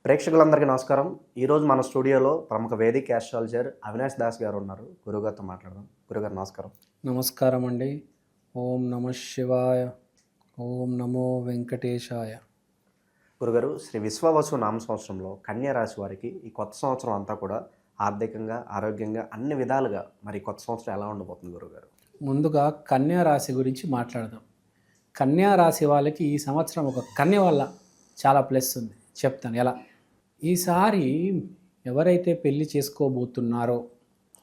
ప్రేక్షకులందరికీ నమస్కారం. ఈరోజు మన స్టూడియోలో ప్రముఖ వేదిక ఆస్ట్రాలజర్ అవినాష్ దాస్ గారు ఉన్నారు. గురుగారితో మాట్లాడదాం. గురుగారు నమస్కారం. నమస్కారం అండి. ఓం నమ శివాయ. ఓం నమో వెంకటేశాయ. గురుగారు, శ్రీ విశ్వవసు నామ సంవత్సరంలో కన్యా రాశి వారికి ఈ కొత్త సంవత్సరం అంతా కూడా ఆర్థికంగా, ఆరోగ్యంగా అన్ని విధాలుగా మరి కొత్త సంవత్సరం ఎలా ఉండబోతుంది గురుగారు? ముందుగా కన్యా రాశి గురించి మాట్లాడదాం. కన్యా రాశి వాళ్ళకి ఈ సంవత్సరం ఒక కన్య వల్ల చాలా ప్లస్ ఉంది. చెప్తాను ఎలా. ఈసారి ఎవరైతే పెళ్లి చేసుకోబోతున్నారో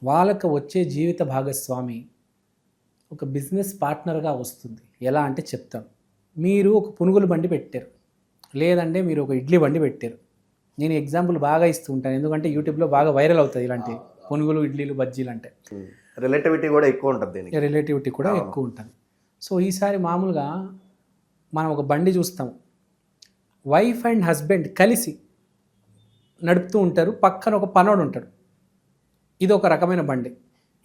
వాళ్ళకు వచ్చే జీవిత భాగస్వామి ఒక బిజినెస్ పార్ట్నర్గా వస్తుంది. ఎలా అంటే చెప్తాను. మీరు ఒక పునుగుల బండి పెట్టారు, లేదంటే మీరు ఒక ఇడ్లీ బండి పెట్టారు. నేను ఎగ్జాంపుల్ బాగా ఇస్తూ ఉంటాను, ఎందుకంటే యూట్యూబ్లో బాగా వైరల్ అవుతుంది ఇలాంటి పునుగులు, ఇడ్లీలు, బజ్జీలు అంటే. రిలేటివిటీ కూడా ఎక్కువ ఉంటుంది. రిలేటివిటీ కూడా ఎక్కువ ఉంటుంది. సో ఈసారి మామూలుగా మనం ఒక బండి చూస్తాం, వైఫ్ అండ్ హస్బెండ్ కలిసి నడుపుతూ ఉంటారు, పక్కన ఒక పనోడు ఉంటాడు. ఇది ఒక రకమైన బండి.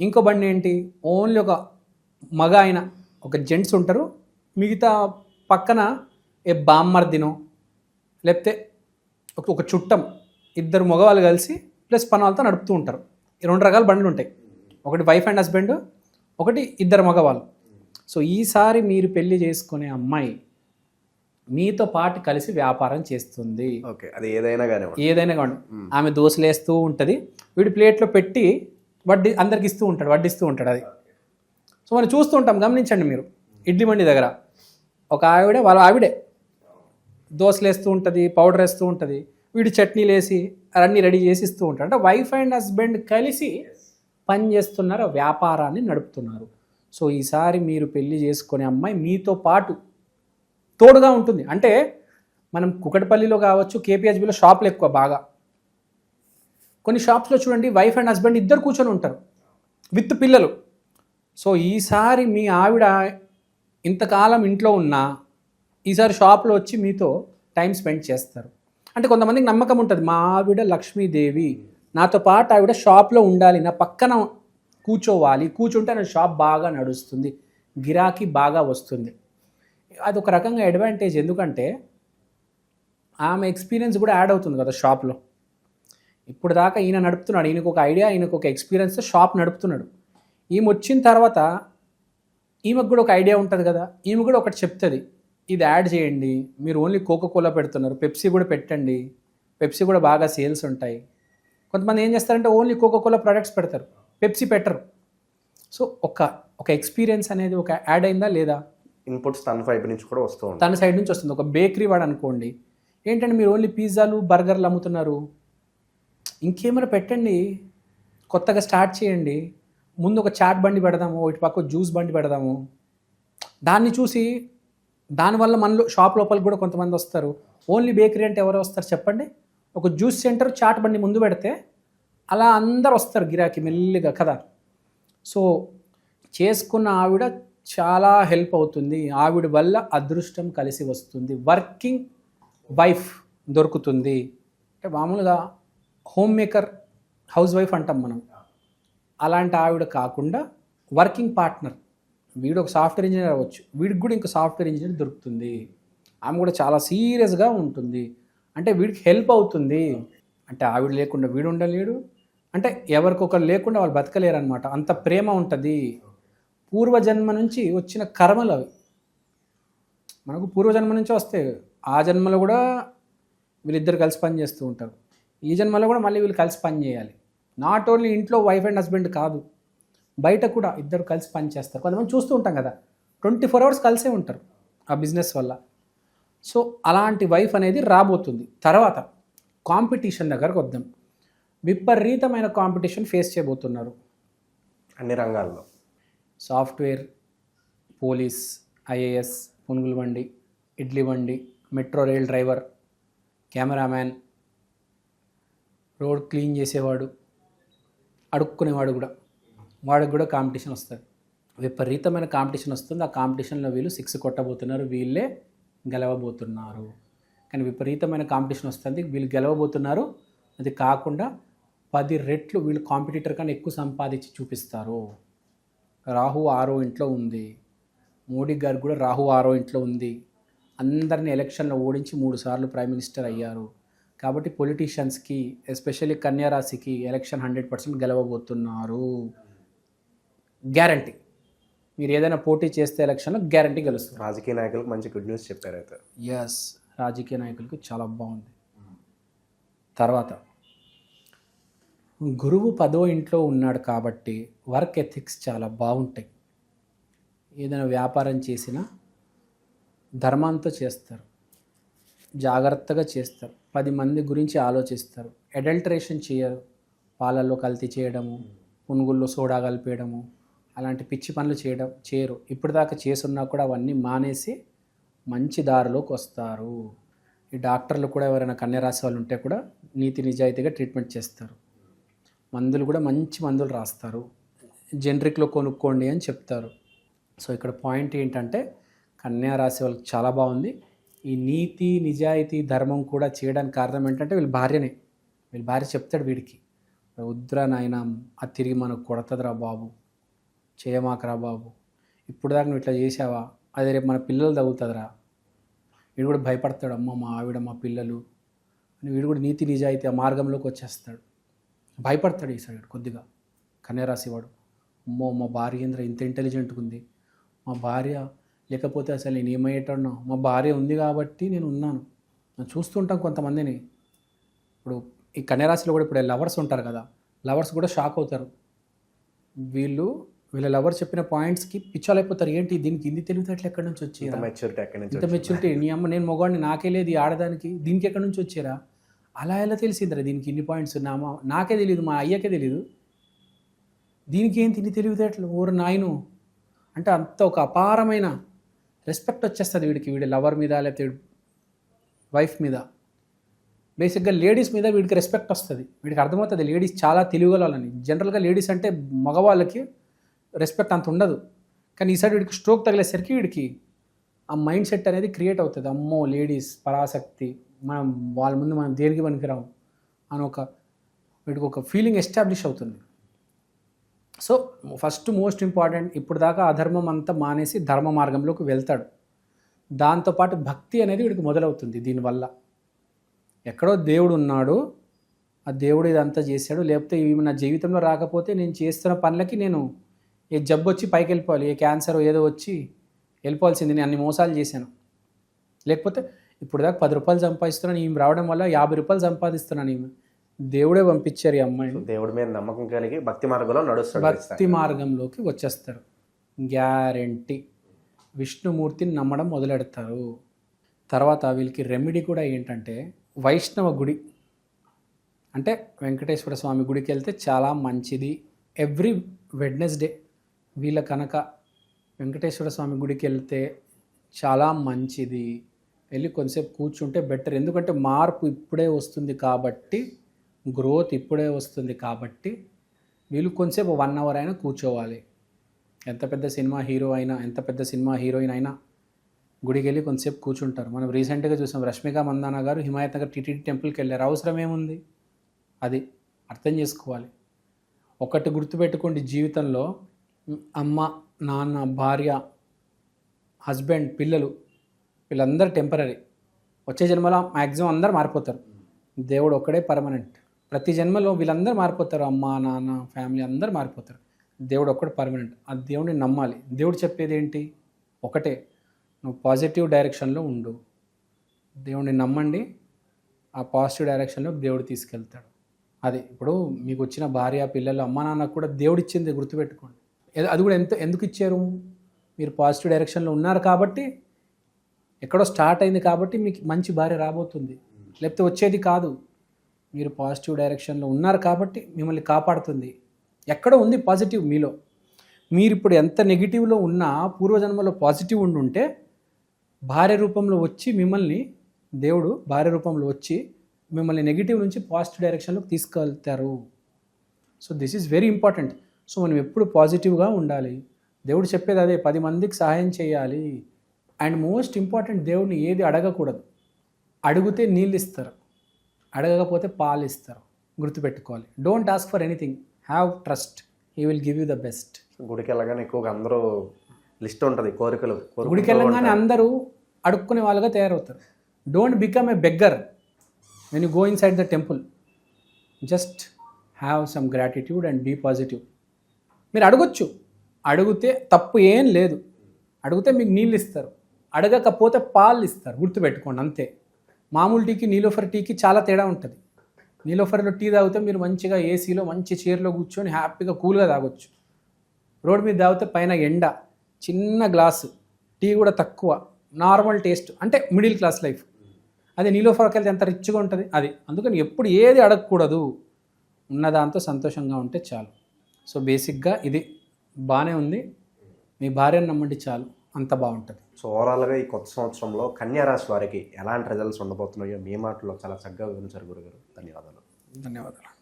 ఇంకో బండి ఏంటి, ఓన్లీ ఒక మగ ఆయన, ఒక జెంట్స్ ఉంటారు, మిగతా పక్కన ఏ బామ్మర్దినో లేకపోతే ఒక చుట్టం, ఇద్దరు మగవాళ్ళు కలిసి ప్లస్ పనవాళ్ళతో నడుపుతూ ఉంటారు. ఈ రెండు రకాల బండ్లు ఉంటాయి, ఒకటి వైఫ్ అండ్ హస్బెండ్, ఒకటి ఇద్దరు మగవాళ్ళు. సో ఈసారి మీరు పెళ్లి చేసుకునే అమ్మాయి మీతో పాటు కలిసి వ్యాపారం చేస్తుంది. ఓకే, అది ఏదైనా కానీ కాదు. ఆమె దోశలు వేస్తూ ఉంటుంది, వీడి ప్లేట్లో పెట్టి అందరికి ఇస్తూ ఉంటాడు, వడ్డిస్తూ ఉంటాడు. అది సో మనం చూస్తూ ఉంటాం. గమనించండి మీరు, ఇడ్లీ బండి దగ్గర ఒక ఆవిడ, వాళ్ళ ఆవిడే దోశలు వేస్తూ ఉంటుంది, పౌడర్ వేస్తూ ఉంటుంది, వీడు చట్నీలు వేసి అవన్నీ రెడీ చేసి ఇస్తూ ఉంటాడు. అంటే వైఫ్ అండ్ హస్బెండ్ కలిసి పని చేస్తున్నారు, వ్యాపారాన్ని నడుపుతున్నారు. సో ఈసారి మీరు పెళ్లి చేసుకునే అమ్మాయి మీతో పాటు తోడుగా ఉంటుంది. అంటే మనం కుకటపల్లిలో కావచ్చు, కేపీహెచ్బిలో షాపులు ఎక్కువ బాగా. కొన్ని షాప్స్లో చూడండి, వైఫ్ అండ్ హస్బెండ్ ఇద్దరు కూర్చొని ఉంటారు విత్ పిల్లలు. సో ఈసారి మీ ఆవిడ ఇంతకాలం ఇంట్లో ఉన్నా ఈసారి షాప్లో వచ్చి మీతో టైం స్పెండ్ చేస్తారు. అంటే కొంతమందికి నమ్మకం ఉంటుంది, మా ఆవిడ లక్ష్మీదేవి, నాతో పాటు ఆవిడ షాప్లో ఉండాలి, నా పక్కన కూర్చోవాలి, కూర్చుంటే నా షాప్ బాగా నడుస్తుంది, గిరాకీ బాగా వస్తుంది. అది ఒక రకంగా అడ్వాంటేజ్. ఎందుకంటే ఆమె ఎక్స్పీరియన్స్ కూడా యాడ్ అవుతుంది కదా షాప్లో. ఇప్పుడు దాకా ఈయన నడుపుతున్నాడు, ఈయనకు ఒక ఐడియా, ఈయనకు ఒక ఎక్స్పీరియన్స్, షాప్ నడుపుతున్నాడు. ఈమె వచ్చిన తర్వాత ఈమెకు కూడా ఒక ఐడియా ఉంటుంది కదా, ఈమె కూడా ఒకటి చెప్తుంది, ఇది యాడ్ చేయండి, మీరు ఓన్లీ కోకోకోలా పెడుతున్నారు, పెప్సీ కూడా పెట్టండి, పెప్సీ కూడా బాగా సేల్స్ ఉంటాయి. కొంతమంది ఏం చేస్తారంటే ఓన్లీ కోకోకోలా ప్రొడక్ట్స్ పెడతారు, పెప్సీ పెట్టరు. సో ఒక ఎక్స్పీరియన్స్ అనేది ఒక యాడ్ అయిందా లేదా? ఇన్పుట్స్ తన వైపు నుంచి కూడా వస్తుంది, తన సైడ్ నుంచి వస్తుంది. ఒక బేకరీ వాడు అనుకోండి, ఏంటంటే మీరు ఓన్లీ పిజ్జాలు, బర్గర్లు అమ్ముతున్నారు, ఇంకేమైనా పెట్టండి, కొత్తగా స్టార్ట్ చేయండి, ముందు ఒక చాట్ బండి పెడదాము, ఇటు పక్క జ్యూస్ బండి పెడదాము. దాన్ని చూసి దానివల్ల మనలో షాప్ లోపలికి కూడా కొంతమంది వస్తారు. ఓన్లీ బేకరీ అంటే ఎవరు వస్తారు చెప్పండి? ఒక జ్యూస్ సెంటర్, చాట్ బండి ముందు పెడితే అలా అందరు వస్తారు గిరాకీ మెల్లిగా కదా. సో చేసుకున్న ఆవిడ చాలా హెల్ప్ అవుతుంది, ఆవిడ వల్ల అదృష్టం కలిసి వస్తుంది, వర్కింగ్ వైఫ్ దొరుకుతుంది. అంటే మామూలుగా హోమ్ మేకర్, హౌస్ వైఫ్ అంటాం మనం, అలాంటి ఆవిడ కాకుండా వర్కింగ్ పార్ట్నర్, వీడు ఒక సాఫ్ట్వేర్ ఇంజనీర్ అవ్వచ్చు, వీడికి కూడా ఇంకో సాఫ్ట్వేర్ ఇంజనీర్ దొరుకుతుంది. ఆమె కూడా చాలా సీరియస్గా ఉంటుంది, అంటే వీడికి హెల్ప్ అవుతుంది. అంటే ఆవిడ లేకుండా వీడు ఉండలేడు, అంటే ఎవరికొకరు లేకుండా వాళ్ళు బతకలేరు అనమాట, అంత ప్రేమ ఉంటుంది. పూర్వజన్మ నుంచి వచ్చిన కర్మలు అవి, మనకు పూర్వజన్మ నుంచి వస్తాయి. ఆ జన్మలో కూడా వీళ్ళిద్దరు కలిసి పని చేస్తూ ఉంటారు, ఈ జన్మలో కూడా మళ్ళీ వీళ్ళు కలిసి పని చేయాలి. నాట్ ఓన్లీ ఇంట్లో వైఫ్ అండ్ హస్బెండ్ కాదు, బయట కూడా ఇద్దరు కలిసి పని చేస్తారు. కొంతమంది చూస్తూ ఉంటాం కదా, 24 hours కలిసే ఉంటారు ఆ బిజినెస్ వల్ల. సో అలాంటి వైఫ్ అనేది రాబోతుంది. తర్వాత కాంపిటీషన్ దగ్గరకు వద్దాం. విపరీతమైన కాంపిటీషన్ ఫేస్ చేయబోతున్నారు అన్ని రంగాల్లో. సాఫ్ట్వేర్, పోలీస్, ఐఏఎస్, పునుగుల బండి, ఇడ్లీ బండి, metro rail driver, cameraman, road clean చేసేవాడు, అడుక్కునేవాడు కూడా, వాడికి కూడా కాంపిటీషన్ వస్తుంది. విపరీతమైన కాంపిటీషన్ వస్తుంది. ఆ కాంపిటీషన్లో వీళ్ళు 6 కొట్టబోతున్నారు, వీళ్ళే గెలవబోతున్నారు. కానీ విపరీతమైన కాంపిటీషన్ వస్తుంది, వీళ్ళు గెలవబోతున్నారు. అది కాకుండా 10 రెట్లు వీళ్ళు కాంపిటీటర్ కన్నా ఎక్కువ సంపాదించి చూపిస్తారు. రాహు 6వ ఇంట్లో ఉంది, మోడీ గారు కూడా రాహు 6వ ఇంట్లో ఉంది. అందరినీ ఎలక్షన్లో ఓడించి 3 సార్లు ప్రైమ్ మినిస్టర్ అయ్యారు. కాబట్టి పొలిటీషియన్స్కి ఎస్పెషల్లీ కన్యా రాశికి ఎలక్షన్ 100% గెలవబోతున్నారు. గ్యారంటీ. మీరు ఏదైనా పోటీ చేస్తే ఎలక్షన్లో గ్యారంటీ గెలుస్తారు. రాజకీయ నాయకులకు మంచి గుడ్ న్యూస్ చెప్పారు అయితే. ఎస్, రాజకీయ నాయకులకు చాలా బాగుంది. తర్వాత గురువు 10వ ఇంట్లో ఉన్నాడు కాబట్టి వర్క్ ఎథిక్స్ చాలా బాగుంటాయి. ఏదైనా వ్యాపారం చేసినా ధర్మంతో చేస్తారు, జాగ్రత్తగా చేస్తారు, 10 మంది గురించి ఆలోచిస్తారు, అడల్టరేషన్ చేయరు, పాలల్లో కల్తీ చేయడము, పునుగుల్లో సోడా కలిపేయడము, అలాంటి పిచ్చి పనులు చేయరు. ఇప్పటిదాకా చేసున్నా కూడా అవన్నీ మానేసి మంచి దారిలోకి వస్తారు. ఈ డాక్టర్లు కూడా ఎవరైనా కన్య రాశి వాళ్ళు ఉంటే కూడా నీతి నిజాయితీగా ట్రీట్మెంట్ చేస్తారు. మందులు కూడా మంచి మందులు రాస్తారు, జెనరిక్లో కొనుక్కోండి అని చెప్తారు. సో ఇక్కడ పాయింట్ ఏంటంటే కన్యా రాశి వాళ్ళకి చాలా బాగుంది. ఈ నీతి నిజాయితీ ధర్మం కూడా చేయడానికి కారణం ఏంటంటే వీళ్ళ భార్య చెప్తాడు వీడికి, వద్దురా నాయన అది తిరిగి మనకు కొడతదిరా బాబు, చేయమాకరా బాబు, ఇప్పుడు దాకా నువ్వు ఇట్లా చేసావా, అదే రేపు మన పిల్లలు తగ్గుతుందిరా. వీడు కూడా భయపడతాడు, అమ్మ మా ఆవిడ మా పిల్లలు అని. వీడు కూడా నీతి నిజాయితీ ఆ మార్గంలోకి వచ్చేస్తాడు. భయపడతాడు ఈసారి కొద్దిగా కన్యారాశి వాడు. అమ్మో మా భార్య ఏంద్ర ఇంత ఇంటెలిజెంట్గా ఉంది, మా భార్య లేకపోతే అసలు నేను ఏమయ్యేటన్నా, మా భార్య ఉంది కాబట్టి నేను ఉన్నాను. నేను చూస్తుంటాం కొంతమందిని. ఇప్పుడు ఈ కన్యారాశిలో కూడా ఇప్పుడు లవర్స్ ఉంటారు కదా, లవర్స్ కూడా షాక్ అవుతారు. వీళ్ళ లవర్ చెప్పిన పాయింట్స్కి పిచ్చాలైపోతారు. ఏంటి దీనికి ఇన్ని తెలివితేటలు ఎక్కడి నుంచి వచ్చారా, ఇంత మెచ్యూరిటీ, నీ అమ్మ నేను మొగాడిని నాకే లేదు ఈ ఆడదానికి, దీనికి ఎక్కడి నుంచి వచ్చారా, అలా ఎలా తెలిసిందిరా దీనికి ఇన్ని పాయింట్స్, నాకే తెలియదు, మా అయ్యకే తెలియదు, దీనికి ఏంటి ఇన్ని తెలివితేటలు, ఊరు నాయను అంటే అంత ఒక అపారమైన రెస్పెక్ట్ వచ్చేస్తుంది వీడి లవర్ మీద లేకపోతే వైఫ్ మీద. బేసిక్గా లేడీస్ మీద వీడికి రెస్పెక్ట్ వస్తుంది. వీడికి అర్థమవుతుంది లేడీస్ చాలా తెలివిగలని. జనరల్గా లేడీస్ అంటే మగవాళ్ళకి రెస్పెక్ట్ అంత ఉండదు, కానీ ఈసారి వీడికి స్ట్రోక్ తగిలేసరికి వీడికి ఆ మైండ్ సెట్ అనేది క్రియేట్ అవుతుంది. అమ్మో లేడీస్ పరాశక్తి, మనం వాళ్ళ ముందు మనం దేనికి పనికిరాము అని వీడికి ఒక ఫీలింగ్ ఎస్టాబ్లిష్ అవుతుంది. సో ఫస్ట్ మోస్ట్ ఇంపార్టెంట్, ఇప్పుడు దాకా అధర్మం అంతా మానేసి ధర్మ మార్గంలోకి వెళ్తాడు. దాంతోపాటు భక్తి అనేది వీడికి మొదలవుతుంది. దీనివల్ల ఎక్కడో దేవుడు ఉన్నాడు, ఆ దేవుడు ఇదంతా చేశాడు, లేకపోతే ఇవి నా జీవితంలో రాకపోతే నేను చేస్తున్న పనులకి నేను ఏ జబ్బు వచ్చి పైకి వెళ్ళిపోవాలి, ఏ క్యాన్సర్ ఏదో వచ్చి వెళ్ళిపోవాల్సింది, నేను అన్ని మోసాలు చేశాను. లేకపోతే ఇప్పుడు దాకా 10 రూపాయలు సంపాదిస్తున్నాను, ఈమె రావడం వల్ల 50 రూపాయలు సంపాదిస్తున్నాను, ఈమె దేవుడే పంపించారు ఈ అమ్మాయిని. దేవుడి మీద నమ్మకం కలిగి భక్తి మార్గంలో నడుస్తారు, భక్తి మార్గంలోకి వచ్చేస్తారు గ్యారెంటీ. విష్ణుమూర్తిని నమ్మడం మొదలెడతారు. తర్వాత వీళ్ళకి రెమెడీ కూడా ఏంటంటే వైష్ణవ గుడి, అంటే వెంకటేశ్వర స్వామి గుడికి వెళ్తే చాలా మంచిది. ఎవ్రీ వెడ్నెస్డే వీళ్ళ కనుక వెంకటేశ్వర స్వామి గుడికి వెళ్తే చాలా మంచిది. వెళ్ళి కొంతసేపు కూర్చుంటే బెటర్. ఎందుకంటే మార్పు ఇప్పుడే వస్తుంది కాబట్టి, గ్రోత్ ఇప్పుడే వస్తుంది కాబట్టి వీళ్ళు కొంతసేపు 1 అవర్ అయినా కూర్చోవాలి. ఎంత పెద్ద సినిమా హీరో అయినా, ఎంత పెద్ద సినిమా హీరోయిన్ అయినా గుడికి వెళ్ళి కొంతసేపు కూర్చుంటారు. మనం రీసెంట్గా చూసాం, రష్మిక మందాన గారు హిమాయత్ నగర్ టీటీడీ టెంపుల్కి వెళ్ళారు. అవసరం ఏముంది, అది అర్థం చేసుకోవాలి. ఒకటి గుర్తుపెట్టుకోండి, జీవితంలో అమ్మ నాన్న భార్య హస్బెండ్ పిల్లలు వీళ్ళందరూ టెంపరీ. వచ్చే జన్మలో మ్యాక్సిమం అందరూ మారిపోతారు, దేవుడు ఒక్కడే పర్మనెంట్. ప్రతి జన్మలో వీళ్ళందరూ మారిపోతారు, అమ్మ నాన్న ఫ్యామిలీ అందరూ మారిపోతారు, దేవుడు ఒక్కడే పర్మనెంట్. ఆ దేవుడిని నమ్మాలి. దేవుడు చెప్పేది ఏంటి, ఒకటే, నువ్వు పాజిటివ్ డైరెక్షన్లో ఉండు, దేవుడిని నమ్మండి, ఆ పాజిటివ్ డైరెక్షన్లో దేవుడు తీసుకెళ్తాడు. అది ఇప్పుడు మీకు వచ్చిన భార్య పిల్లలు అమ్మ నాన్నకు కూడా దేవుడు ఇచ్చింది గుర్తుపెట్టుకోండి. అది కూడా ఎందుకు ఇచ్చారు, మీరు పాజిటివ్ డైరెక్షన్లో ఉన్నారు కాబట్టి, ఎక్కడో స్టార్ట్ అయింది కాబట్టి మీకు మంచి భార్య రాబోతుంది, లేకపోతే వచ్చేది కాదు. మీరు పాజిటివ్ డైరెక్షన్లో ఉన్నారు కాబట్టి మిమ్మల్ని కాపాడుతుంది. ఎక్కడో ఉంది పాజిటివ్ మీలో. మీరు ఇప్పుడు ఎంత నెగిటివ్లో ఉన్నా పూర్వజన్మలో పాజిటివ్ ఉండుంటే భార్య రూపంలో వచ్చి మిమ్మల్ని, దేవుడు భార్య రూపంలో వచ్చి మిమ్మల్ని నెగిటివ్ నుంచి పాజిటివ్ డైరెక్షన్లోకి తీసుకెళ్తారు. So this is very important. So మనం ఎప్పుడు పాజిటివ్గా ఉండాలి. దేవుడు చెప్పేది అదే, 10 మందికి సహాయం చేయాలి. అండ్ మోస్ట్ ఇంపార్టెంట్, దేవుడిని ఏది అడగకూడదు. అడిగితే నీళ్ళు ఇస్తారు, అడగకపోతే పాలు ఇస్తారు. గుర్తుపెట్టుకోవాలి. Don't ask for anything, have trust, he will give you the best. గుడికి వెళ్ళగానే ఎక్కువగా అందరూ లిస్ట్ ఉంటుంది కోరికలు. గుడికి వెళ్ళగానే అందరూ అడుక్కునే వాళ్ళుగా తయారవుతారు. Don't become a beggar. When you go inside the temple just have some gratitude and be positive. మీరు అడగొచ్చు, అడిగితే తప్పు ఏం లేదు. అడిగితే మీకు నీళ్ళు ఇస్తారు, అడగకపోతే పాలు ఇస్తారు. గుర్తుపెట్టుకోండి అంతే. మామూలు టీకి నీలోఫర్ టీకి చాలా తేడా ఉంటుంది. నీలోఫర్లో టీ తాగితే మీరు మంచిగా ఏసీలో మంచి చైర్లో కూర్చొని హ్యాపీగా కూల్గా తాగొచ్చు. రోడ్ మీద తాగితే పైన ఎండ, చిన్న గ్లాసు, టీ కూడా తక్కువ, నార్మల్ టేస్ట్, అంటే మిడిల్ క్లాస్ లైఫ్. అదే నీలోఫర్కి వెళ్తే ఎంత రిచ్గా ఉంటుంది అది. అందుకని ఎప్పుడు ఏది అడగకూడదు, ఉన్నదాంతో సంతోషంగా ఉంటే చాలు. సో బేసిక్గా ఇది బాగానే ఉంది. మీ భార్యను నమ్మండి చాలు, అంత బాగుంటుంది. సో ఓవరాల్గా ఈ కొత్త సంవత్సరంలో కన్యా రాశి వారికి ఎలాంటి రిజల్ట్స్ ఉండబోతున్నాయో మీ మాటల్లో చాలా చక్కగా వివరించారు గురుగారు. ధన్యవాదాలు. ధన్యవాదాలు.